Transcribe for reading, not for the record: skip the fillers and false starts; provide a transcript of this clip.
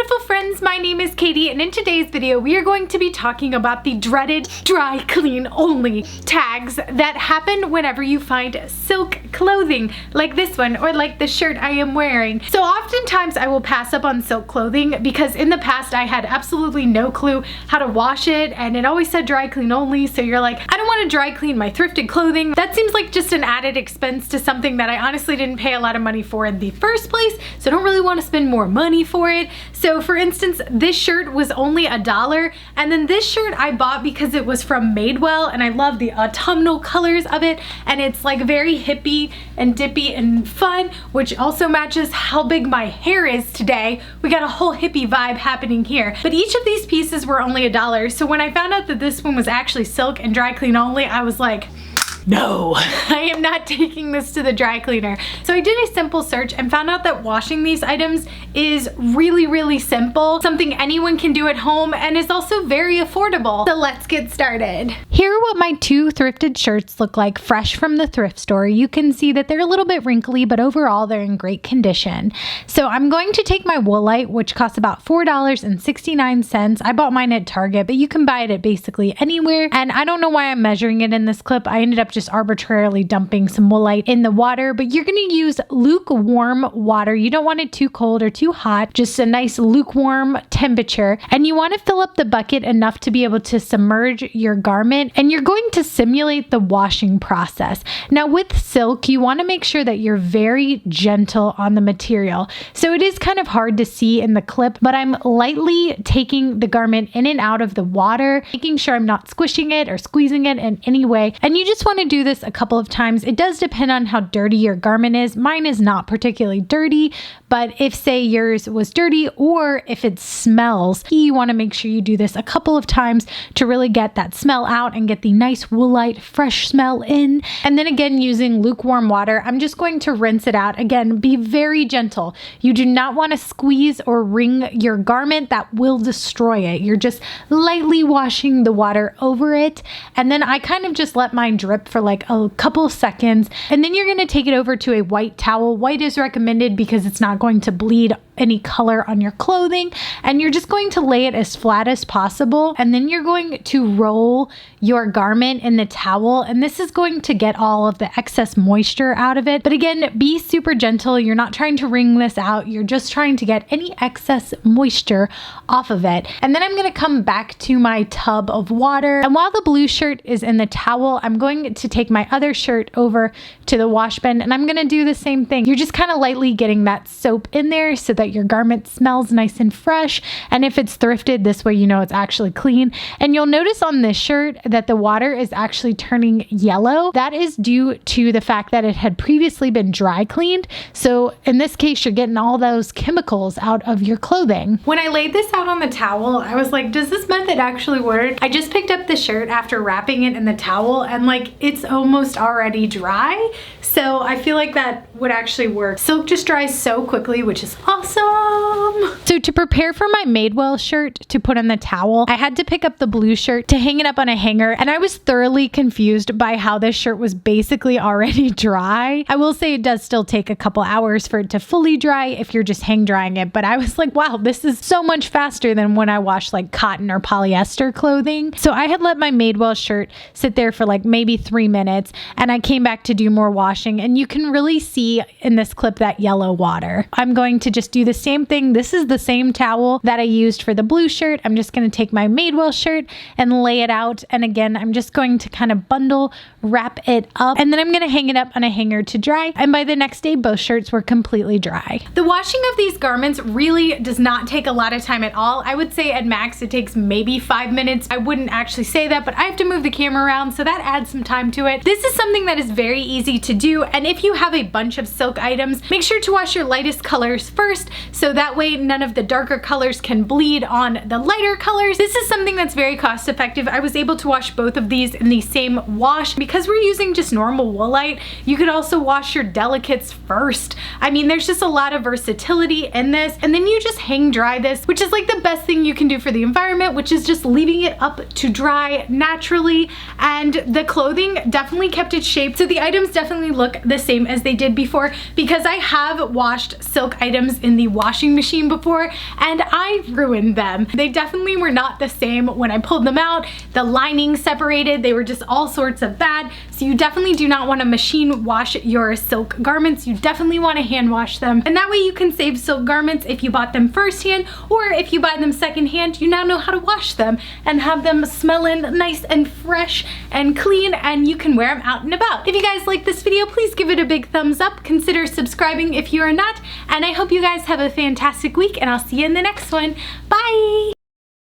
beautiful friends, my name is Katie, and in today's video we are going to be talking about the dreaded dry clean only tags that happen whenever you find silk clothing like this one or like the shirt I am wearing. So oftentimes I will pass up on silk clothing because in the past I had absolutely no clue how to wash it and it always said dry clean only, so you're like, I don't want to dry clean my thrifted clothing. That seems like just an added expense to something that I honestly didn't pay a lot of money for in the first place, so I don't really want to spend more money for it. So for instance, this shirt was only $1, and then this shirt I bought because it was from Madewell and I love the autumnal colors of it, and it's like very hippie and dippy and fun, which also matches how big my hair is today. We got a whole hippie vibe happening here. But each of these pieces were only $1, so when I found out that this one was actually silk and dry clean only, I was like, no, I am not taking this to the dry cleaner. So I did a simple search and found out that washing these items is really simple, something anyone can do at home, and is also very affordable. So let's get started. Here are what my two thrifted shirts look like fresh from the thrift store. You can see that they're a little bit wrinkly, but overall they're in great condition. So I'm going to take my Woolite, which costs about $4.69. I bought mine at Target, but you can buy it at basically anywhere. And I don't know why I'm measuring it in this clip. I ended up just arbitrarily dumping some Woolite in the water, but you're going to use lukewarm water. You don't want it too cold or too hot, just a nice lukewarm temperature. And you want to fill up the bucket enough to be able to submerge your garment, and you're going to simulate the washing process. Now with silk, you want to make sure that you're very gentle on the material. So it is kind of hard to see in the clip, but I'm lightly taking the garment in and out of the water, making sure I'm not squishing it or squeezing it in any way. And you just want to do this a couple of times. It does depend on how dirty your garment is. Mine is not particularly dirty, but if say yours was dirty or if it smells, you want to make sure you do this a couple of times to really get that smell out and get the nice Woolite fresh smell in. And then again, using lukewarm water, I'm just going to rinse it out. Again, be very gentle. You do not want to squeeze or wring your garment. That will destroy it. You're just lightly washing the water over it. And then I kind of just let mine drip for like a couple seconds, and then you're going to take it over to a white towel. White is recommended because it's not going to bleed any color on your clothing, and you're just going to lay it as flat as possible, and then you're going to roll your garment in the towel, and this is going to get all of the excess moisture out of it. But again, be super gentle. You're not trying to wring this out, you're just trying to get any excess moisture off of it. And then I'm going to come back to my tub of water, and while the blue shirt is in the towel, I'm going to take my other shirt over to the wash bin, and I'm going to do the same thing. You're just kind of lightly getting that soap in there so that your garment smells nice and fresh, and if it's thrifted, this way you know it's actually clean. And you'll notice on this shirt that the water is actually turning yellow. That is due to the fact that it had previously been dry cleaned, so in this case you're getting all those chemicals out of your clothing. When I laid this out on the towel, I was like, does this method actually work? I just picked up the shirt after wrapping it in the towel, and like it's almost already dry, so I feel like that would actually work. Silk just dries so quickly, which is awesome. So to prepare for my Madewell shirt to put on the towel, I had to pick up the blue shirt to hang it up on a hanger, and I was thoroughly confused by how this shirt was basically already dry. I will say it does still take a couple hours for it to fully dry if you're just hang drying it, but I was like, wow, this is so much faster than when I wash like cotton or polyester clothing. So I had let my Madewell shirt sit there for like maybe 3 minutes, and I came back to do more washing, and you can really see in this clip that yellow water. I'm going to just do the same thing. This is the same towel that I used for the blue shirt. I'm just going to take my Madewell shirt and lay it out, and again, I'm just going to kind of bundle wrap it up, and then I'm going to hang it up on a hanger to dry, and by the next day both shirts were completely dry. The washing of these garments really does not take a lot of time at all. I would say at max it takes maybe 5 minutes. I wouldn't actually say that, but I have to move the camera around, so that adds some time to it. This is something that is very easy to do, and if you have a bunch of silk items, make sure to wash your lightest colors first, so that way none of the darker colors can bleed on the lighter colors. This is something that's very cost effective. I was able to wash both of these in the same wash. Because we're using just normal Woolite, you could also wash your delicates first. I mean, there's just a lot of versatility in this, and then you just hang dry this, which is like the best thing you can do for the environment, which is just leaving it up to dry naturally. And the clothing definitely kept its shape, so the items definitely look the same as they did before, because I have washed silk items in the washing machine before, store, and I ruined them. They definitely were not the same when I pulled them out. The lining separated, they were just all sorts of bad. So you definitely do not want to machine wash your silk garments. You definitely want to hand wash them. And that way you can save silk garments if you bought them firsthand, or if you buy them secondhand, you now know how to wash them and have them smelling nice and fresh and clean, and you can wear them out and about. If you guys like this video, please give it a big thumbs up. Consider subscribing if you are not, and I hope you guys have a fantastic week, and I'll see you in the next one. Bye!